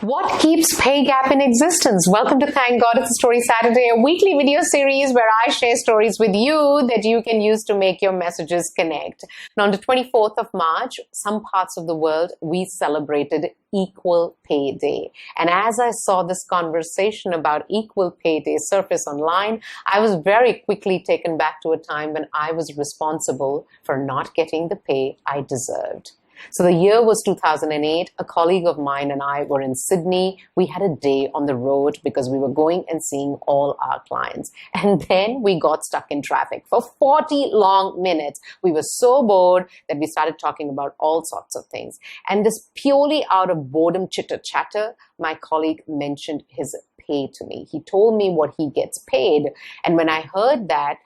What keeps pay gap in existence? Welcome to Thank God It's a Story Saturday, a weekly video series where I share stories with you that you can use to make your messages connect. Now, on the 24th of March, some parts of the world, we celebrated Equal Pay Day. And as I saw this conversation about Equal Pay Day surface online, I was very quickly taken back to a time when I was responsible for not getting the pay I deserved. So the year was 2008. A colleague of mine and I were in Sydney. We had a day on the road because we were going and seeing all our clients. And then we got stuck in traffic for 40 long minutes. We were so bored that we started talking about all sorts of things. And this purely out of boredom chitter-chatter, my colleague mentioned his pay to me. He told me what he gets paid. And when I heard that,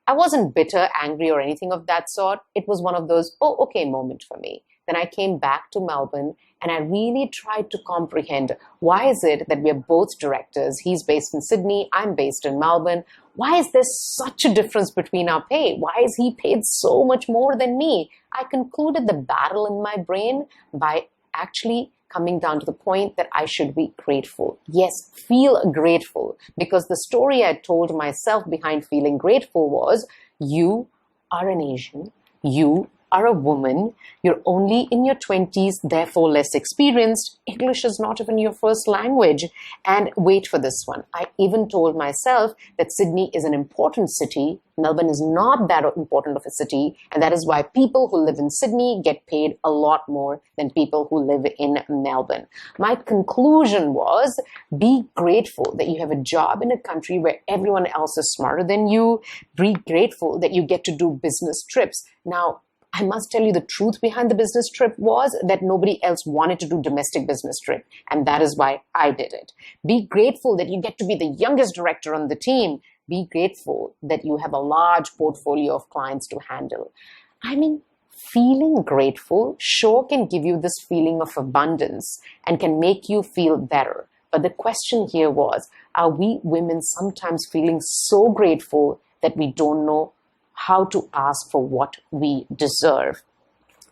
I wasn't bitter, angry, or anything of that sort. It was one of those, oh, okay moment for me. Then I came back to Melbourne and I really tried to comprehend, why is it that we are both directors? He's based in Sydney, I'm based in Melbourne. Why is there such a difference between our pay? Why is he paid so much more than me? I concluded the battle in my brain by actually coming down to the point that I should be grateful. Yes, feel grateful, because the story I told myself behind feeling grateful was, you are an Asian, you are a woman, you're only in your 20s, therefore less experienced, English is not even your first language. And wait for this one, I even told myself that Sydney is an important city, Melbourne is not that important of a city, and that is why people who live in Sydney get paid a lot more than people who live in Melbourne. My conclusion was, be grateful that you have a job in a country where everyone else is smarter than you. Be grateful that you get to do business trips. Now, I must tell you, the truth behind the business trip was that nobody else wanted to do domestic business trip. And that is why I did it. Be grateful that you get to be the youngest director on the team. Be grateful that you have a large portfolio of clients to handle. I mean, feeling grateful sure can give you this feeling of abundance and can make you feel better. But the question here was, are we women sometimes feeling so grateful that we don't know how to ask for what we deserve?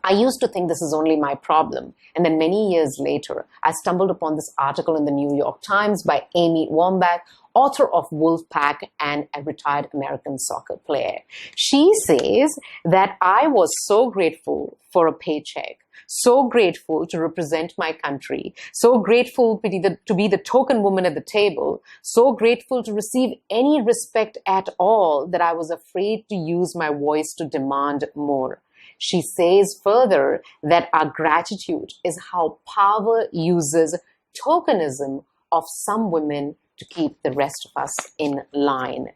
I used to think this is only my problem. And then many years later, I stumbled upon this article in the New York Times by Amy Wambach, author of Wolfpack and a retired American soccer player. She says that I was so grateful for a paycheck, so grateful to represent my country, so grateful to be the token woman at the table, so grateful to receive any respect at all that I was afraid to use my voice to demand more. She says further that our gratitude is how power uses tokenism of some women to keep the rest of us in line.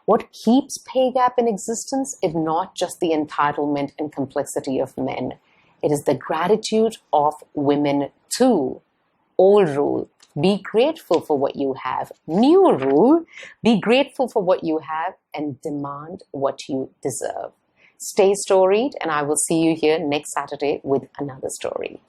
What keeps pay gap in existence is not just the entitlement and complexity of men. It is the gratitude of women too. Old rule, be grateful for what you have. New rule, be grateful for what you have and demand what you deserve. Stay storied, and I will see you here next Saturday with another story.